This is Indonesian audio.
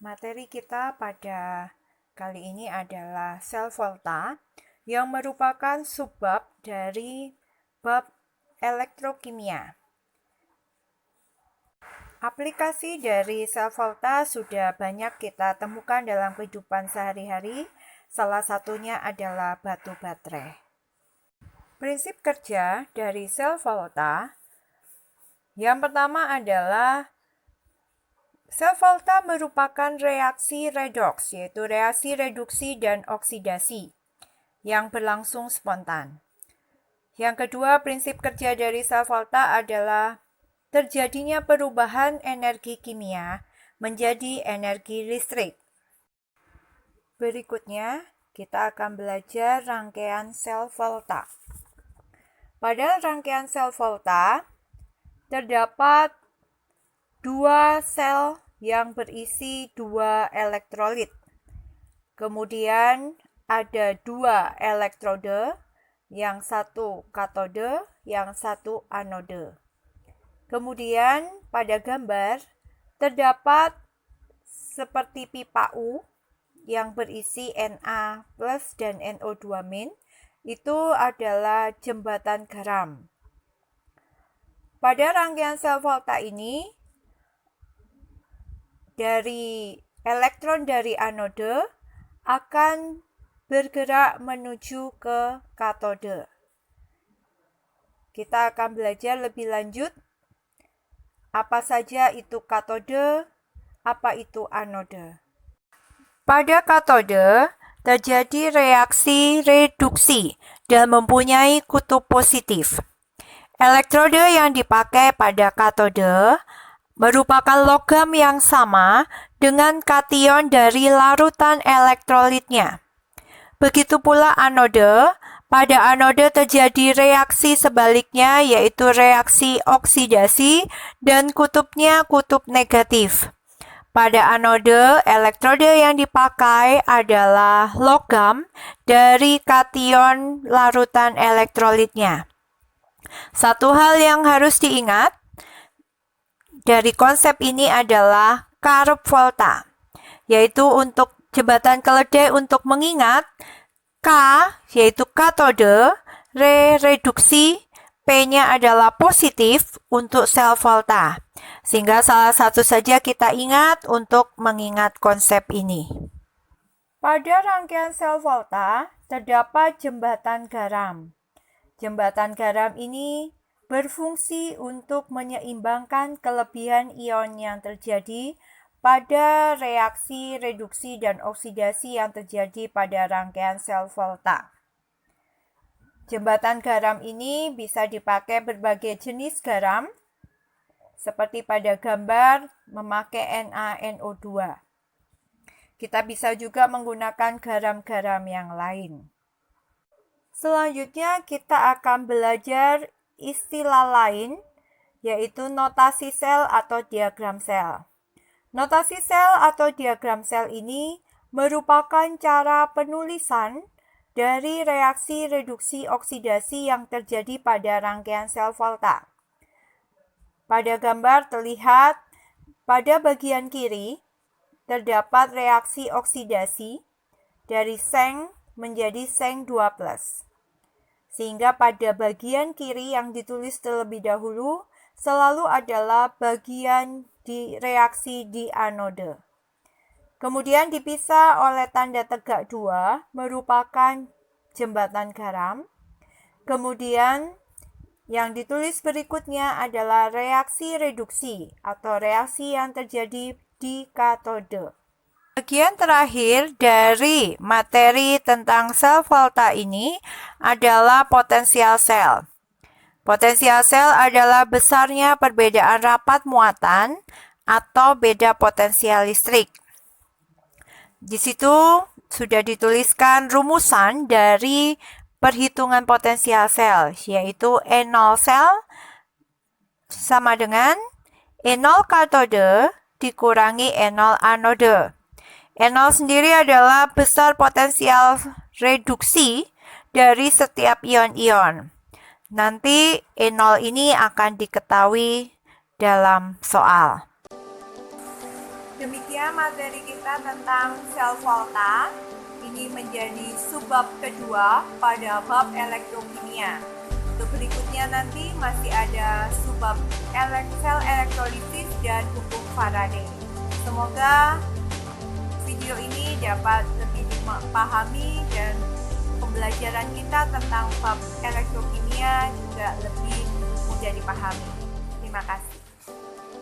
Materi kita pada kali ini adalah sel volta yang merupakan subbab dari bab elektrokimia. Aplikasi dari sel volta sudah banyak kita temukan dalam kehidupan sehari-hari, salah satunya adalah batu baterai. Prinsip kerja dari sel volta yang pertama adalah sel volta merupakan reaksi redoks, yaitu reaksi reduksi dan oksidasi yang berlangsung spontan. Yang kedua, prinsip kerja dari sel volta adalah terjadinya perubahan energi kimia menjadi energi listrik. Berikutnya, kita akan belajar rangkaian sel volta. Pada rangkaian sel volta, terdapat dua sel yang berisi dua elektrolit. Kemudian ada dua elektrode, yang satu katode, yang satu anode. Kemudian pada gambar terdapat seperti pipa U yang berisi Na plus dan NO2 min. Itu adalah jembatan garam. Pada rangkaian sel volta ini, dari elektron dari anode akan bergerak menuju ke katode. Kita akan belajar lebih lanjut apa saja itu katode, apa itu anode. Pada katode terjadi reaksi reduksi dan mempunyai kutub positif. Elektrode yang dipakai pada katode merupakan logam yang sama dengan kation dari larutan elektrolitnya. Begitu pula anode. Pada anode terjadi reaksi sebaliknya, yaitu reaksi oksidasi dan kutubnya kutub negatif. Pada anode, elektrode yang dipakai adalah logam dari kation larutan elektrolitnya. Satu hal yang harus diingat dari konsep ini adalah Karp volta, yaitu untuk jembatan keledai untuk mengingat K yaitu katode, Re reduksi, P-nya adalah positif untuk sel volta. Sehingga salah satu saja kita ingat untuk mengingat konsep ini. Pada rangkaian sel volta terdapat jembatan garam. Jembatan garam ini berfungsi untuk menyeimbangkan kelebihan ion yang terjadi pada reaksi reduksi dan oksidasi yang terjadi pada rangkaian sel volta. Jembatan garam ini bisa dipakai berbagai jenis garam, seperti pada gambar memakai NaNO2. Kita bisa juga menggunakan garam-garam yang lain. Selanjutnya kita akan belajar istilah lain, yaitu notasi sel atau diagram sel. Notasi sel atau diagram sel ini merupakan cara penulisan dari reaksi reduksi oksidasi yang terjadi pada rangkaian sel volta. Pada gambar terlihat pada bagian kiri terdapat reaksi oksidasi dari seng menjadi seng 2+. Sehingga pada bagian kiri yang ditulis terlebih dahulu selalu adalah bagian di reaksi di anode. Kemudian dipisah oleh tanda tegak 2 merupakan jembatan garam. Kemudian yang ditulis berikutnya adalah reaksi reduksi atau reaksi yang terjadi di katode. Bagian terakhir dari materi tentang sel volta ini adalah potensial sel. Potensial sel adalah besarnya perbedaan rapat muatan atau beda potensial listrik. Di situ sudah dituliskan rumusan dari perhitungan potensial sel, yaitu E0 sel sama dengan E0 katode dikurangi E0 anode. E0 sendiri adalah besar potensial reduksi dari setiap ion-ion. Nanti E0 ini akan diketahui dalam soal. Demikian materi kita tentang sel volta. Ini menjadi subbab kedua pada bab elektrokimia. Untuk berikutnya nanti masih ada subbab sel elektrolisis dan hukum Faraday. Semoga video ini dapat lebih dipahami dan pembelajaran kita tentang bab elektrokimia juga lebih mudah dipahami. Terima kasih.